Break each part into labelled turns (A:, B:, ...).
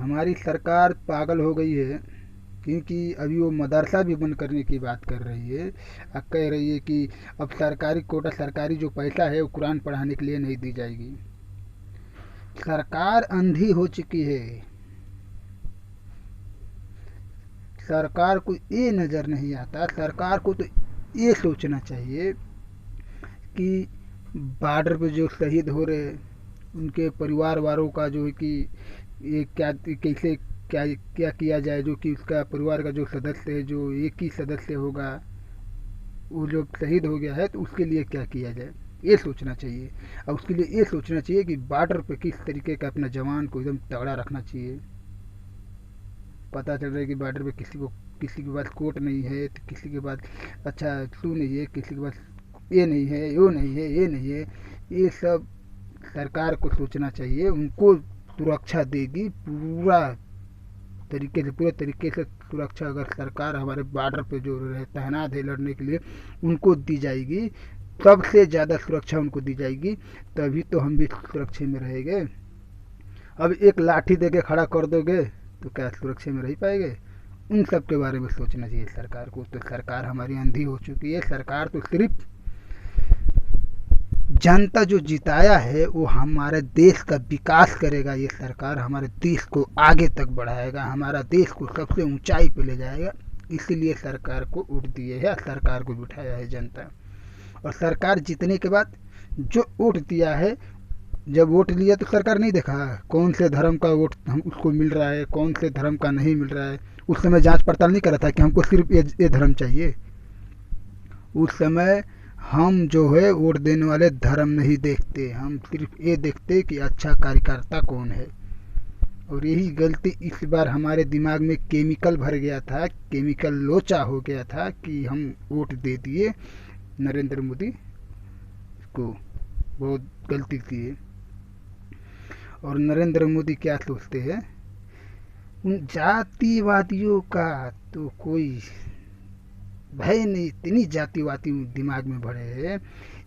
A: हमारी सरकार पागल हो गई है, क्योंकि अभी वो मदरसा भी बंद करने की बात कर रही है। अब कह रही है कि अब सरकारी कोटा, सरकारी जो पैसा है वो कुरान पढ़ाने के लिए नहीं दी जाएगी। सरकार अंधी हो चुकी है। सरकार को ये नज़र नहीं आता, सरकार को तो ये सोचना चाहिए कि बॉर्डर पे जो शहीद हो रहे उनके परिवार वालों का जो है कि ये क्या कैसे क्या क्या किया जाए, जो कि उसका परिवार का जो सदस्य है, जो एक ही सदस्य होगा, वो जो शहीद हो गया है तो उसके लिए क्या किया जाए, ये सोचना चाहिए। और उसके लिए ये सोचना चाहिए कि बॉर्डर पे किस तरीके का अपना जवान को एकदम तगड़ा रखना चाहिए। पता चल रहा है कि बॉर्डर पे किसी के पास कोट नहीं है, तो किसी के पास अच्छा शू नहीं है, किसी के पास ये नहीं है, वो नहीं है, ये नहीं है। ये सब सरकार को सोचना चाहिए। उनको सुरक्षा देगी पूरे तरीके से सुरक्षा अगर सरकार हमारे बॉर्डर पे जो रहे तैनात है लड़ने के लिए उनको दी जाएगी, सबसे ज़्यादा सुरक्षा उनको दी जाएगी, तभी तो हम भी सुरक्षा में रहेंगे। अब एक लाठी दे के खड़ा कर दोगे तो क्या सुरक्षा में रह पाएंगे? उन सब के बारे में सोचना चाहिए सरकार को। तो सरकार हमारी अंधी हो चुकी है। सरकार तो सिर्फ जनता जो जिताया है वो हमारे देश का विकास करेगा। ये सरकार हमारे देश को आगे तक बढ़ाएगा, हमारा देश को सबसे ऊंचाई पे ले जाएगा। इसीलिए सरकार को वोट दिए है, सरकार को बिठाया है जनता। और सरकार जीतने के बाद जो वोट दिया है, जब वोट लिया तो सरकार नहीं देखा कौन से धर्म का वोट हम उसको मिल रहा है, कौन से धर्म का नहीं मिल रहा है। उस समय जांच पड़ताल नहीं कर रहा था कि हमको सिर्फ ये धर्म चाहिए। उस समय हम जो है वोट देने वाले धर्म नहीं देखते, हम सिर्फ ये देखते कि अच्छा कार्यकर्ता कौन है। और यही गलती इस बार हमारे दिमाग में केमिकल भर गया था, केमिकल लोचा हो गया था कि हम वोट दे दिए नरेंद्र मोदी को। बहुत गलती की है। और नरेंद्र मोदी क्या सोचते हैं, उन जातिवादियों का तो कोई भय नहीं। इतनी जातिवादी दिमाग में भरे हैं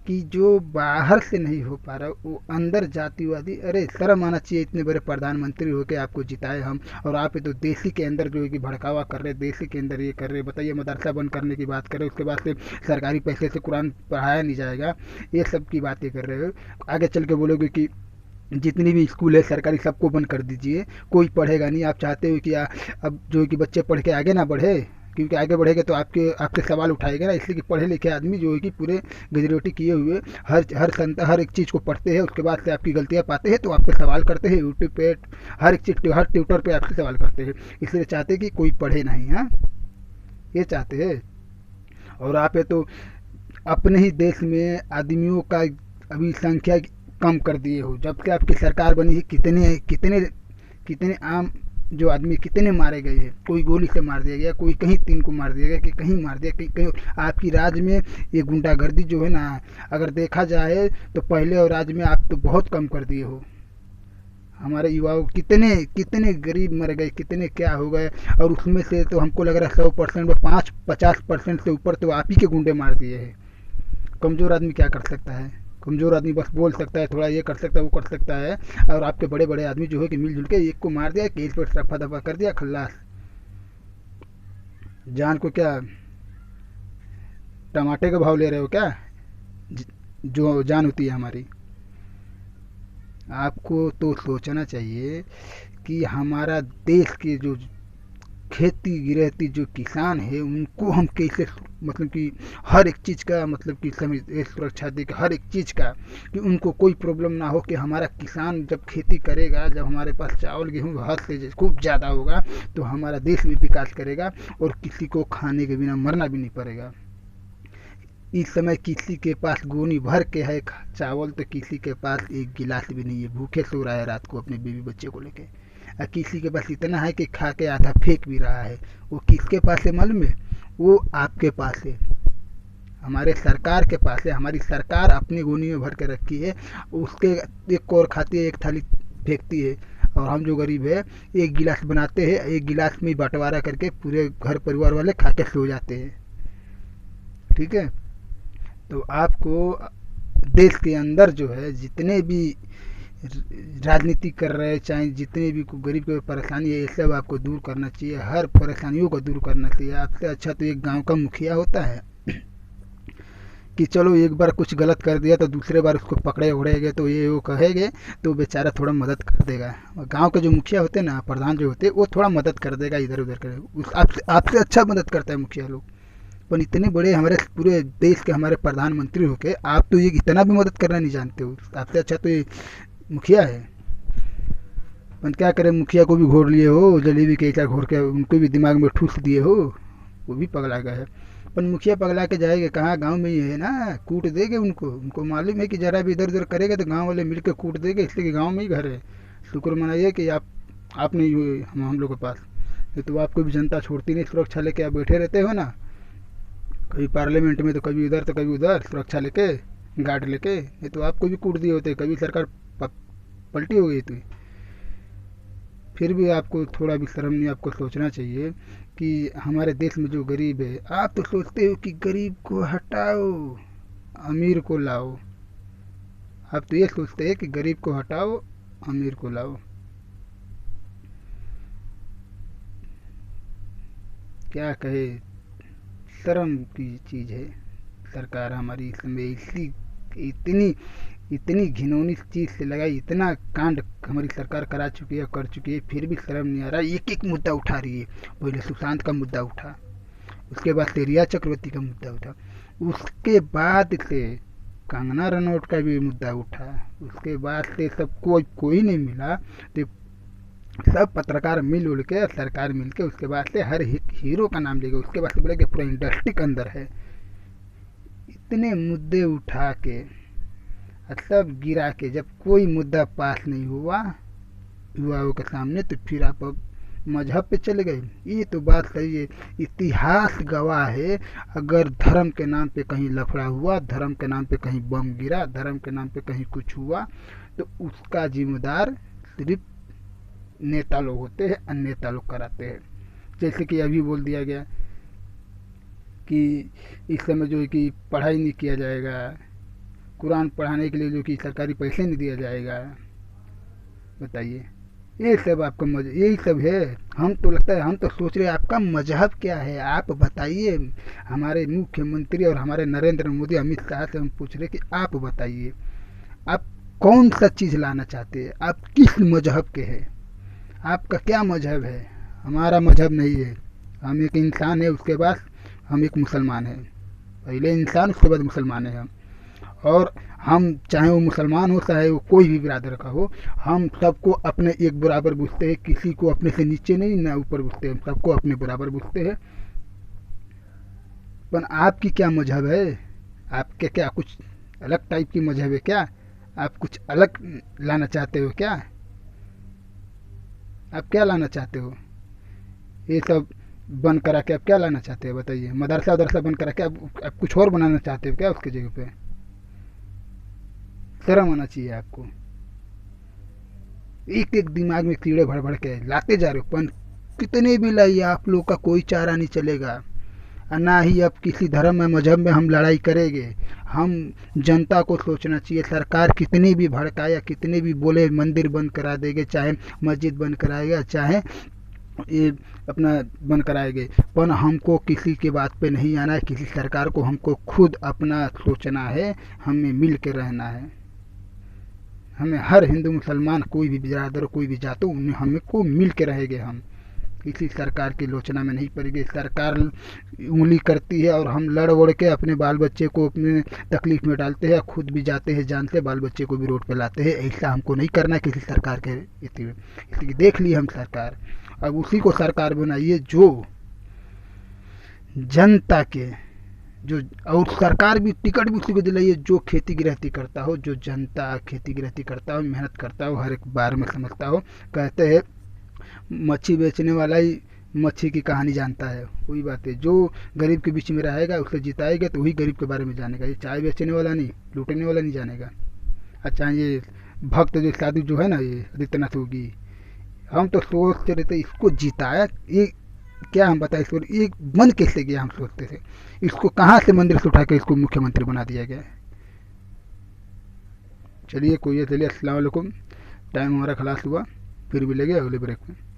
A: कि जो बाहर से नहीं हो पा रहा वो अंदर जातिवादी। अरे शर्म आना चाहिए, इतने बड़े प्रधानमंत्री होके आपको जिताए हम, और आप ये तो देसी के अंदर जो है कि भड़कावा कर रहे, देसी के अंदर ये कर रहे। बताइए, मदरसा बंद करने की बात कर रहे, उसके बाद से सरकारी पैसे से कुरान पढ़ाया नहीं जाएगा, ये सब की बातें कर रहे हो। आगे चल के बोलोगे कि जितनी भी स्कूल है सरकारी सबको बंद कर दीजिए, कोई पढ़ेगा नहीं। आप चाहते हो कि अब जो है कि बच्चे पढ़ के आगे ना बढ़े, क्योंकि आगे बढ़ेगा तो आपके सवाल उठाएगा ना। इसलिए कि पढ़े लिखे आदमी जो है कि पूरे ग्रेजुएटी किए हुए हर एक चीज़ को पढ़ते हैं, उसके बाद से आपकी गलतियाँ पाते हैं तो आप पे सवाल करते हैं यूट्यूब पे, हर एक चीज़ हर ट्विटर पे आपसे सवाल करते हैं। इसलिए चाहते हैं कि कोई पढ़े नहीं। हाँ, ये चाहते हैं। और आप ये तो अपने ही देश में आदमियों का अभी संख्या कम कर दिए हो। जब से आपकी सरकार बनी है, कितने कितने कितने आम जो आदमी कितने मारे गए हैं। कोई गोली से मार दिया गया, कोई कहीं 3 को मार दिया गया, कि कहीं मार दिया, कहीं आपकी राज्य में ये गुंडागर्दी जो है ना, अगर देखा जाए तो पहले और राज्य में आप तो बहुत कम कर दिए हो। हमारे युवाओं कितने कितने गरीब मर गए, कितने क्या हो गए। और उसमें से तो हमको लग रहा है 100% में 50% से ऊपर तो आप ही के गुंडे मार दिए हैं। कमज़ोर आदमी क्या कर सकता है? कमज़ोर आदमी बस बोल सकता है, थोड़ा ये कर सकता है, वो कर सकता है। और आपके बड़े बड़े आदमी जो है कि मिलजुल के एक को मार दिया, केस पर रफा दफा कर दिया, खल्लास। जान को क्या टमाटे का भाव ले रहे हो क्या? जो जान होती है हमारी। आपको तो सोचना चाहिए कि हमारा देश के जो खेती गृहस्थी जो किसान है उनको हम कैसे मतलब कि हर एक चीज़ का मतलब कि सुरक्षा दे के हर एक चीज़ का, कि उनको कोई प्रॉब्लम ना हो। कि हमारा किसान जब खेती करेगा, जब हमारे पास चावल गेहूँ हद से खूब ज़्यादा होगा तो हमारा देश भी विकास करेगा और किसी को खाने के बिना मरना भी नहीं पड़ेगा। इस समय किसी के पास गोनी भर के है चावल, तो किसी के पास एक गिलास भी नहीं है, भूखे सो रहा है रात को अपने बीवी बच्चे को लेके। और किसी के पास इतना है कि खा के आधा फेंक भी रहा है। वो किसके पास है मालूम है? वो आपके पास है, हमारे सरकार के पास है। हमारी सरकार अपनी गोनी में भर के रखी है, उसके एक और खाती है, एक थाली फेंकती है। और हम जो गरीब है एक गिलास बनाते हैं, एक गिलास में बंटवारा करके पूरे घर परिवार वाले खा के सो जाते हैं। ठीक है, तो आपको देश के अंदर जो है जितने भी राजनीति कर रहे हैं, चाहे जितने भी गरीब की परेशानी है, ये सब आपको दूर करना चाहिए, हर परेशानियों को दूर करना चाहिए। आपसे अच्छा तो एक गांव का मुखिया होता है कि चलो एक बार कुछ गलत कर दिया तो दूसरे बार उसको पकड़े उड़ेगे तो ये वो कहेंगे तो बेचारा थोड़ा मदद कर देगा। गांव के जो मुखिया होते हैं ना, प्रधान जो होते हैं, वो थोड़ा मदद कर देगा, इधर उधर कर आपसे अच्छा मदद करता है मुखिया लोग। पर इतने बड़े हमारे पूरे देश के हमारे प्रधानमंत्री होके आप तो ये इतना भी मदद करना नहीं जानते हो। आपसे अच्छा तो ये मुखिया है। पर क्या करें, मुखिया को भी घोर लिए हो, जलेबी के ऐसा घोर के उनको भी दिमाग में ठूस दिए हो, वो भी पगला गए है। पर मुखिया पगला के जाएगा कहाँ, गांव में ही है ना, कूट देंगे उनको। उनको मालूम है कि जरा भी इधर उधर करेगा तो गांव वाले मिलकर कूट देंगे, इसलिए कि गांव में ही घर है। शुक्र मनाइए कि आप नहीं हुए हम लोग के पास, ये तो आपको भी जनता छोड़ती नहीं, सुरक्षा लेके आप बैठे रहते हो ना, कभी पार्लियामेंट में तो कभी उधर तो कभी उधर, सुरक्षा लेके, गार्ड लेके। ये तो आपको भी कूट दिए होते, कभी सरकार पलटी हो गई थी। फिर भी आपको थोड़ा भी शर्म नहीं, आपको सोचना चाहिए कि हमारे देश में जो गरीब है, आप तो सोचते हो कि गरीब को हटाओ अमीर को लाओ। आप तो ये सोचते हैं कि गरीब को हटाओ अमीर को लाओ। क्या कहे, शर्म की चीज़ है सरकार हमारी इसमें, इसी इतनी इतनी घिनौनी चीज़ से लगाई, इतना कांड हमारी सरकार करा चुकी है, कर चुकी है, फिर भी शर्म नहीं आ रहा। एक एक मुद्दा उठा रही है। पहले सुशांत का मुद्दा उठा, उसके बाद से रिया चक्रवर्ती का मुद्दा उठा, उसके बाद से कंगना रनौत का भी मुद्दा उठा, उसके बाद से सब कोई नहीं मिला तो सब पत्रकार मिल उल के, सरकार मिल के, उसके बाद से हर हीरो का नाम लेगा, उसके बाद से बोले कि पूरा इंडस्ट्री के अंदर है। इतने मुद्दे उठा के सब गिरा के जब कोई मुद्दा पास नहीं हुआ युवाओं के सामने, तो फिर आप अब मजहब पे चले गए। ये तो बात सही है, इतिहास गवाह है, अगर धर्म के नाम पे कहीं लफड़ा हुआ, धर्म के नाम पे कहीं बम गिरा, धर्म के नाम पे कहीं कुछ हुआ, तो उसका जिम्मेदार सिर्फ नेता लोग होते हैं, अन्य नेता लोग कराते हैं। जैसे कि अभी बोल दिया गया कि इस समय जो है कि पढ़ाई नहीं किया जाएगा, कुरान पढ़ाने के लिए जो कि सरकारी पैसे नहीं दिया जाएगा। बताइए, ये सब आपका यही सब है। हम तो लगता है, हम तो सोच रहे हैं आपका मजहब क्या है, आप बताइए। हमारे मुख्यमंत्री और हमारे नरेंद्र मोदी, अमित शाह से हम पूछ रहे कि आप बताइए, आप कौन सा चीज़ लाना चाहते हैं, आप किस मजहब के हैं, आपका क्या मजहब है। हमारा मजहब नहीं है, हम एक इंसान है, उसके बाद हम एक मुसलमान हैं। पहले इंसान, उसके बाद मुसलमान है हम। और हम चाहे वो मुसलमान हो, चाहे वो कोई भी बिरादर का हो, हम सबको अपने एक बराबर बुझते हैं, किसी को अपने से नीचे नहीं ना ऊपर बुझते हैं, सबको अपने बराबर बुझते हैं। पर आपकी क्या मजहब है, आपके क्या कुछ अलग टाइप की मजहब है क्या, आप कुछ अलग लाना चाहते हो क्या, आप क्या लाना चाहते हो। ये सब बंद करा के आप क्या लाना चाहते हो, बताइए। मदरसा उदरसा बंद करा के आप कुछ और बनाना चाहते हो क्या उसकी जगह पे। शर्म आना चाहिए आपको। एक एक दिमाग में कीड़े भर भर के लाते जा रहे हो, पर कितने भी लाइए आप लोग का कोई चारा नहीं चलेगा। और ना ही अब किसी धर्म में मजहब में हम लड़ाई करेंगे। हम जनता को सोचना चाहिए, सरकार कितनी भी भड़काए या कितने भी बोले मंदिर बंद करा देंगे, चाहे मस्जिद बंद कराएगा, चाहे ये अपना बंद कराएंगे, पर हमको किसी की बात पे नहीं आना है, किसी सरकार को हमको खुद अपना सोचना है, हमें मिल के रहना है। हमें हर हिंदू मुसलमान कोई भी बिरादर कोई भी जातो उन्हें हमें को मिल के रहेंगे। हम किसी सरकार की लोचना में नहीं पड़ेगी। सरकार उंगली करती है और हम लड़ उड़ के अपने बाल बच्चे को अपने तकलीफ में डालते हैं, खुद भी जाते हैं जान से, बाल बच्चे को भी रोड पे लाते हैं। ऐसा हमको नहीं करना किसी सरकार के इसलिए देख ली हम सरकार। अब उसी को सरकार बनाइए जो जनता के, जो और सरकार भी टिकट भी उसी को दिलाइए जो खेती गृहस्थी करता हो, जो जनता खेती गृहस्थी करता हो, मेहनत करता हो, हर एक बार में समझता हो। कहते हैं मच्छी बेचने वाला ही मच्छी की कहानी जानता है, वही बात है। जो गरीब के बीच में रहेगा उसे जिताएगा तो वही गरीब के बारे में जानेगा। ये चाय बेचने वाला नहीं, लूटने वाला नहीं जानेगा। अच्छा, ये भक्त जो साधु जो है ना, ये आदित्यनाथ योगी, हम तो सोचते रहते इसको जिताया, ये क्या हम बताए इसको, ये बन कैसे गया हम सोचते थे। इसको कहाँ से मंदिर से उठा के इसको मुख्यमंत्री बना दिया गया। चलिए कोई है, चलिए अस्सलाम वालेकुम। टाइम हमारा खलास हुआ, फिर मिलेंगे अगले ब्रेक में।